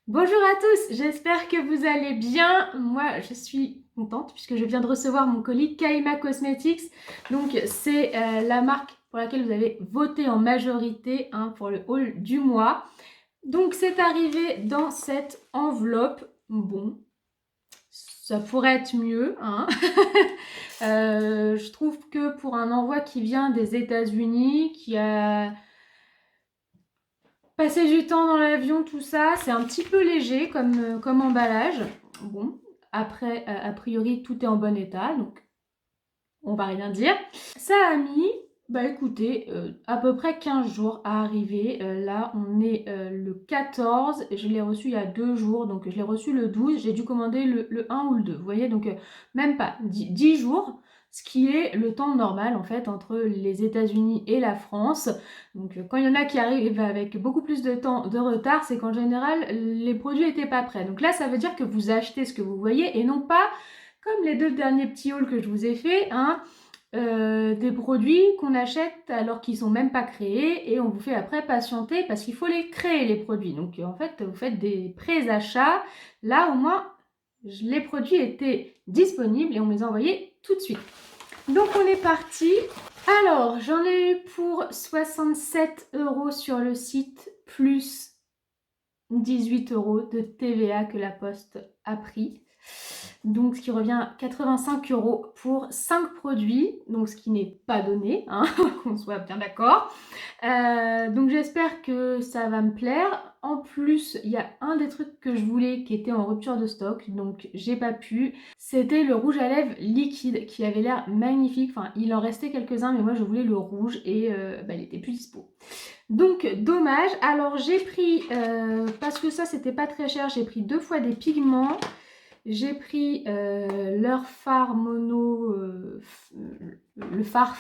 Bonjour à tous, j'espère que vous allez bien. Moi, je suis contente puisque je viens de recevoir mon colis Kaima Cosmetics. Donc, c'est la marque pour laquelle vous avez voté en majorité pour le haul du mois. Donc, c'est arrivé dans cette enveloppe. Bon, ça pourrait être mieux, hein. Je trouve que pour un envoi qui vient des États-Unis, qui a passer du temps dans l'avion, tout ça, c'est un petit peu léger comme emballage. Bon, après, a priori, tout est en bon état, donc on va rien dire. Ça a mis, bah écoutez, à peu près 15 jours à arriver. Là, on est le 14, je l'ai reçu il y a 2 jours, donc je l'ai reçu le 12, j'ai dû commander le 1 ou le 2, vous voyez, donc même pas 10 jours, ce qui est le temps normal en fait entre les États-Unis et la France. Donc quand il y en a qui arrivent avec beaucoup plus de temps de retard, c'est qu'en général les produits n'étaient pas prêts. Donc là, ça veut dire que vous achetez ce que vous voyez et non pas comme les 2 derniers petits hauls que je vous ai fait, des produits qu'on achète alors qu'ils sont même pas créés et on vous fait après patienter parce qu'il faut les créer les produits. Donc en fait, vous faites des pré-achats. Là, au moins, les produits étaient disponibles et on me les a envoyés tout de suite. Donc on est parti. Alors, j'en ai eu pour 67 € sur le site, plus 18 € de TVA que la Poste a pris. Donc, ce qui revient à 85 € pour 5 produits, donc ce qui n'est pas donné, hein, qu'on soit bien d'accord. Donc, j'espère que ça va me plaire. En plus, il y a un des trucs que je voulais qui était en rupture de stock, donc j'ai pas pu. C'était le rouge à lèvres liquide qui avait l'air magnifique. Enfin, il en restait quelques-uns, mais moi je voulais le rouge et il était plus dispo. Donc dommage. Alors j'ai pris, parce que ça c'était pas très cher, j'ai pris 2 fois des pigments. J'ai pris leur fard mono, le fard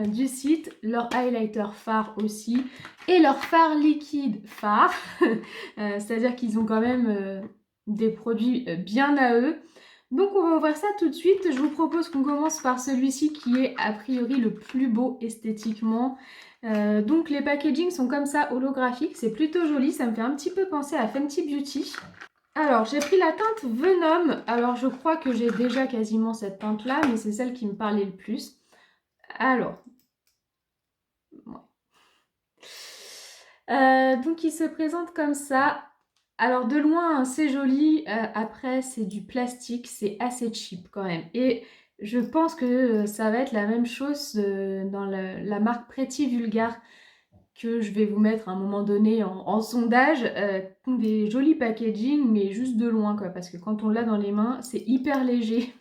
du site, leur highlighter fard aussi, et leur fard liquide fard. C'est-à-dire qu'ils ont quand même des produits bien à eux. Donc on va ouvrir ça tout de suite. Je vous propose qu'on commence par celui-ci qui est a priori le plus beau esthétiquement. Donc les packagings sont comme ça, holographiques, c'est plutôt joli, ça me fait un petit peu penser à Fenty Beauty. Alors j'ai pris la teinte Venom, alors je crois que j'ai déjà quasiment cette teinte là, mais c'est celle qui me parlait le plus. Alors, donc il se présente comme ça. Alors de loin c'est joli, après c'est du plastique, c'est assez cheap quand même. Et je pense que ça va être la même chose dans la marque Pretty Vulgar que je vais vous mettre à un moment donné en sondage, qui ont des jolis packaging mais juste de loin quoi, parce que quand on l'a dans les mains c'est hyper léger,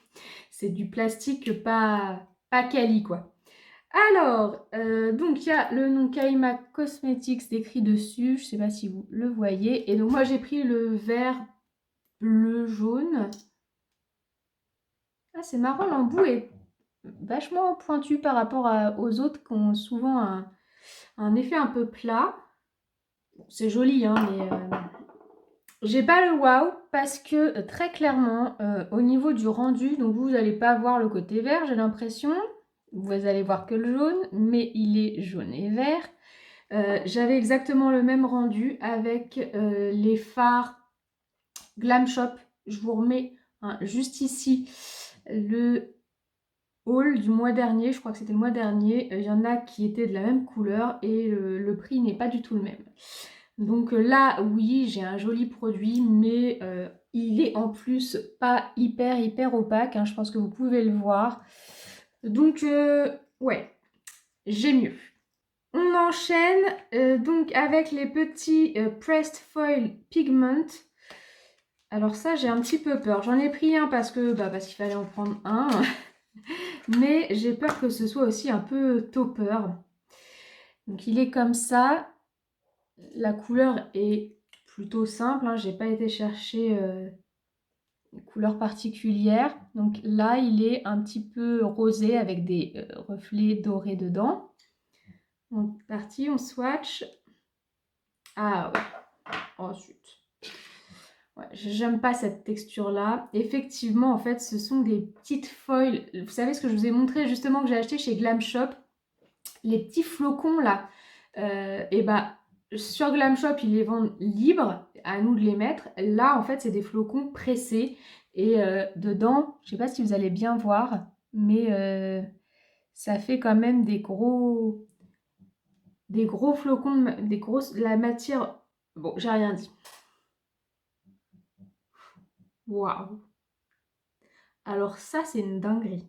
c'est du plastique pas quali quoi. Alors, donc il y a le nom Kaima Cosmetics écrit dessus, je sais pas si vous le voyez, et donc moi j'ai pris le vert bleu jaune. Ah c'est marrant, l'embout est vachement pointu par rapport aux autres qui ont souvent un effet un peu plat. Bon, c'est joli hein, mais j'ai pas le wow parce que très clairement au niveau du rendu, donc vous n'allez pas voir le côté vert, j'ai l'impression. Vous allez voir que le jaune, mais il est jaune et vert. J'avais exactement le même rendu avec les fards Glam Shop. Je vous remets juste ici le haul du mois dernier. Je crois que c'était le mois dernier. Il y en a qui étaient de la même couleur et le prix n'est pas du tout le même. Donc là, oui, j'ai un joli produit, mais il est en plus pas hyper opaque, hein, je pense que vous pouvez le voir. Donc, ouais, j'ai mieux. On enchaîne donc avec les petits Pressed Foil Pigment. Alors ça, j'ai un petit peu peur. J'en ai pris un parce qu'il fallait en prendre un. Mais j'ai peur que ce soit aussi un peu topper. Donc il est comme ça. La couleur est plutôt simple, hein. J'ai pas été chercher une couleur particulière. Donc là, il est un petit peu rosé avec des reflets dorés dedans. On est parti, on swatch. Ah ouais, ensuite. Ouais, j'aime pas cette texture-là. Effectivement, en fait, ce sont des petites foils. Vous savez ce que je vous ai montré justement que j'ai acheté chez Glam Shop? Les petits flocons là. Et bah, sur Glam Shop, ils les vendent libres. À nous de les mettre. Là, en fait, c'est des flocons pressés. Et dedans, je sais pas si vous allez bien voir, mais ça fait quand même des gros flocons, des grosses, la matière. Bon, j'ai rien dit. Waouh! Alors ça, c'est une dinguerie.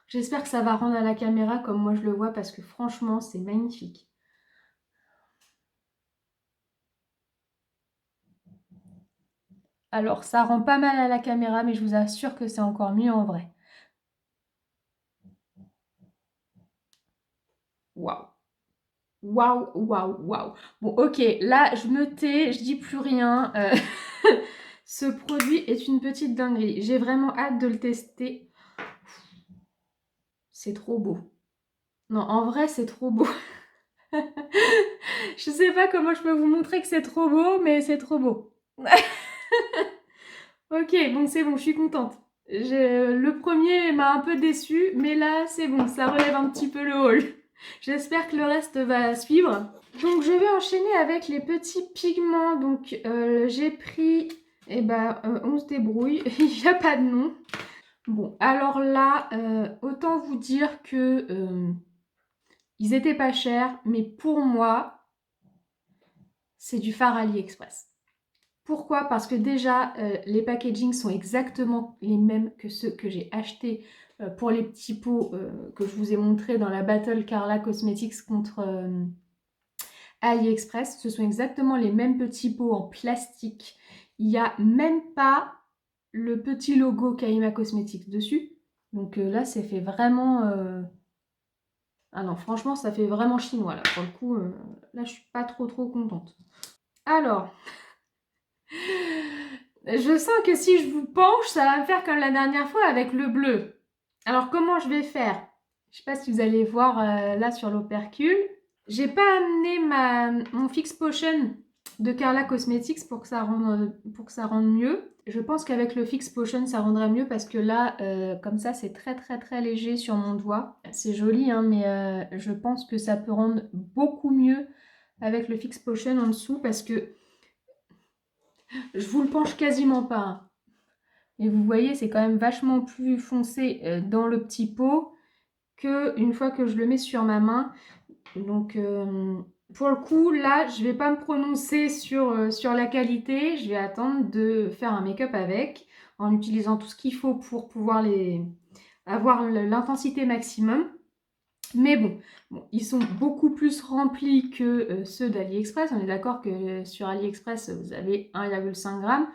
J'espère que ça va rendre à la caméra comme moi je le vois parce que franchement, c'est magnifique. Alors, ça rend pas mal à la caméra, mais je vous assure que c'est encore mieux en vrai. Waouh! Waouh, waouh, waouh. Bon, ok, là, je me tais, je dis plus rien. Ce produit est une petite dinguerie. J'ai vraiment hâte de le tester. C'est trop beau. Non, en vrai, c'est trop beau. Je sais pas comment je peux vous montrer que c'est trop beau, mais c'est trop beau. Ok, bon, c'est bon, je suis contente. Le premier m'a un peu déçue, mais là, c'est bon, ça relève un petit peu le haul. J'espère que le reste va suivre. Donc, je vais enchaîner avec les petits pigments. Donc, j'ai pris, eh ben, on se débrouille, il n'y a pas de nom. Bon, alors là, autant vous dire que ils étaient pas chers, mais pour moi, c'est du fard AliExpress. Pourquoi? Parce que déjà, les packagings sont exactement les mêmes que ceux que j'ai achetés pour les petits pots que je vous ai montrés dans la Battle Carla Cosmetics contre AliExpress. Ce sont exactement les mêmes petits pots en plastique. Il n'y a même pas le petit logo Kaima Cosmetics dessus. Donc là, c'est fait vraiment... Ah non, franchement, ça fait vraiment chinois là. Pour le coup, là, je suis pas trop contente. Alors... Je sens que si je vous penche, ça va me faire comme la dernière fois avec le bleu. Alors comment je vais faire? Je ne sais pas si vous allez voir là sur l'opercule. J'ai pas amené mon Fix Potion de Carla Cosmetics pour que ça rende mieux. Je pense qu'avec le Fix Potion, ça rendrait mieux parce que là, comme ça, c'est très léger sur mon doigt. C'est joli, hein, mais je pense que ça peut rendre beaucoup mieux avec le Fix Potion en dessous parce que je vous le penche quasiment pas, hein. Et vous voyez, c'est quand même vachement plus foncé dans le petit pot qu'une fois que je le mets sur ma main. Donc, pour le coup, là, je ne vais pas me prononcer sur la qualité. Je vais attendre de faire un make-up avec, en utilisant tout ce qu'il faut pour pouvoir avoir l'intensité maximum. Mais bon, ils sont beaucoup plus remplis que ceux d'AliExpress. On est d'accord que sur AliExpress, vous avez 1,5 g.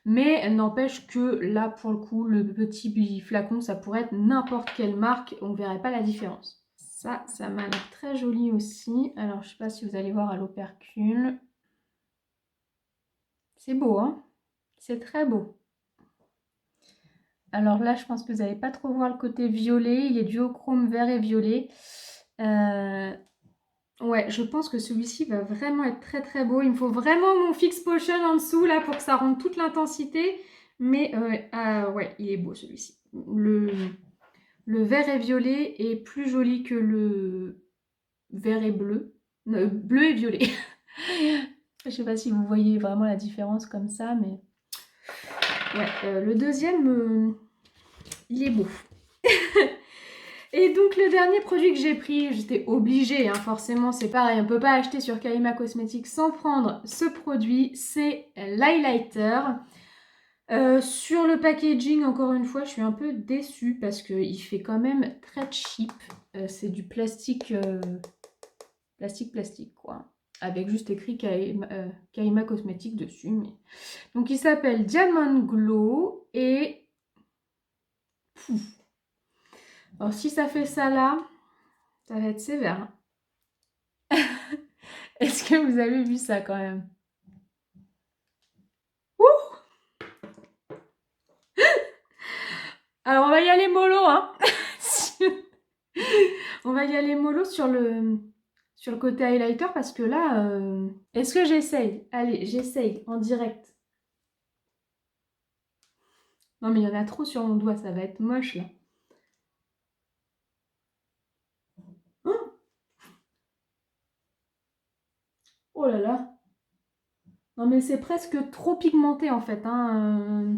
Mais n'empêche que là, pour le coup, le petit flacon, ça pourrait être n'importe quelle marque. On ne verrait pas la différence. Ça m'a l'air très joli aussi. Alors, je ne sais pas si vous allez voir à l'opercule. C'est beau, hein? C'est très beau. Alors là, je pense que vous n'allez pas trop voir le côté violet. Il est duochrome vert et violet. Ouais, je pense que celui-ci va vraiment être très beau. Il me faut vraiment mon Fix Potion en dessous là pour que ça rende toute l'intensité. Mais ouais, il est beau celui-ci. Le vert et violet est plus joli que le vert et bleu. Bleu et violet. Je sais pas si vous voyez vraiment la différence comme ça, mais... Ouais, le deuxième, il est beau. Et donc le dernier produit que j'ai pris, j'étais obligée, hein, forcément c'est pareil, on ne peut pas acheter sur Kaima Cosmetics sans prendre ce produit, c'est l'highlighter. Sur le packaging, encore une fois, je suis un peu déçue parce qu'il fait quand même très cheap. C'est du plastique, plastique quoi. Avec juste écrit Kaima Cosmetics dessus. Mais... Donc il s'appelle Diamond Glow et... Pouf. Alors si ça fait ça là, ça va être sévère. Est-ce que vous avez vu ça quand même? Ouh. Alors on va y aller mollo, hein. On va y aller mollo sur le côté highlighter parce que là, est-ce que j'essaye? Allez, j'essaye en direct. Non mais il y en a trop sur mon doigt, ça va être moche là. Oh là là. Non mais c'est presque trop pigmenté en fait, hein.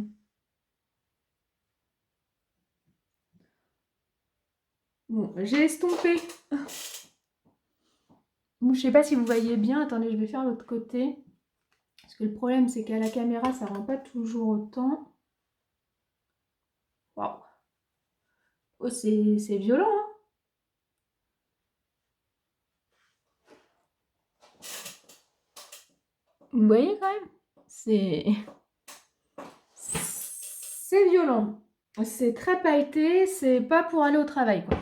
Bon, j'ai estompé. Bon, je sais pas si vous voyez bien. Attendez, je vais faire l'autre côté. Parce que le problème, c'est qu'à la caméra, ça rend pas toujours autant. Waouh. Oh, c'est violent, hein. Vous voyez quand même? C'est violent. C'est très pailleté. C'est pas pour aller au travail, quoi.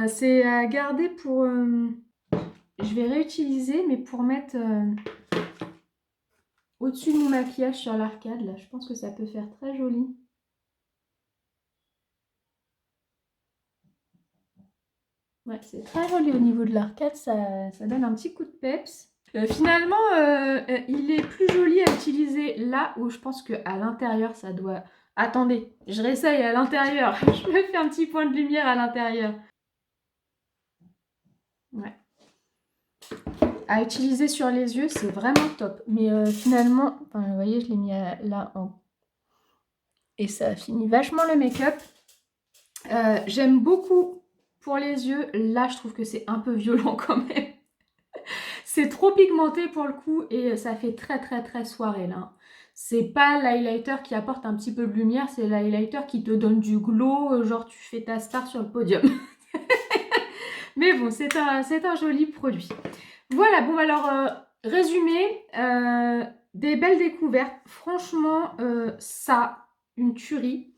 C'est à garder pour... je vais réutiliser, mais pour mettre au-dessus de mon maquillage sur l'arcade. Là, je pense que ça peut faire très joli. Ouais, c'est très joli au niveau de l'arcade. Ça donne un petit coup de peps. Finalement, il est plus joli à utiliser là où je pense qu'à l'intérieur, ça doit... Attendez, je réessaye à l'intérieur. Je me fais un petit point de lumière à l'intérieur. Ouais. À utiliser sur les yeux, c'est vraiment top. Mais finalement, enfin, vous voyez, je l'ai mis là en... Et ça finit vachement le make-up. J'aime beaucoup pour les yeux. Là, je trouve que c'est un peu violent quand même. C'est trop pigmenté pour le coup et ça fait très soirée là. C'est pas l'highlighter qui apporte un petit peu de lumière, c'est l'highlighter qui te donne du glow, genre tu fais ta star sur le podium. Mais bon, c'est un joli produit. Voilà, bon alors, résumé, des belles découvertes. Franchement, ça, une tuerie.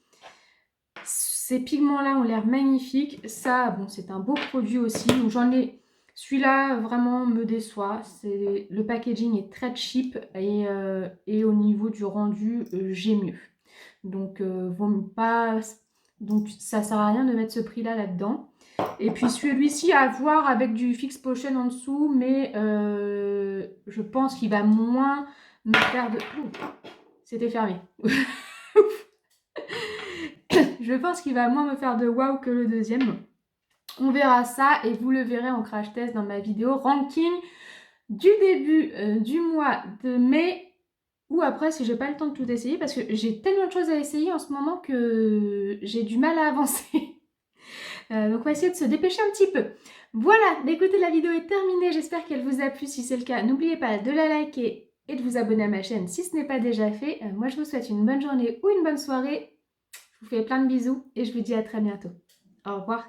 Ces pigments-là ont l'air magnifiques. Ça, bon, c'est un beau produit aussi. Donc j'en ai... Celui-là, vraiment, me déçoit. Le packaging est très cheap et au niveau du rendu, j'ai mieux. Donc, donc ça sert à rien de mettre ce prix-là là-dedans. Et puis celui-ci à voir avec du Fix Potion en dessous, mais je pense qu'il va moins me faire de... C'était fermé. Je pense qu'il va moins me faire de waouh que le deuxième. On verra ça et vous le verrez en crash test dans ma vidéo ranking du début du mois de mai ou après si j'ai pas le temps de tout essayer parce que j'ai tellement de choses à essayer en ce moment que j'ai du mal à avancer. Donc on va essayer de se dépêcher un petit peu. Voilà, écoutez, la vidéo est terminée, j'espère qu'elle vous a plu. Si c'est le cas, n'oubliez pas de la liker et de vous abonner à ma chaîne si ce n'est pas déjà fait. Moi je vous souhaite une bonne journée ou une bonne soirée. Je vous fais plein de bisous et je vous dis à très bientôt. Au revoir.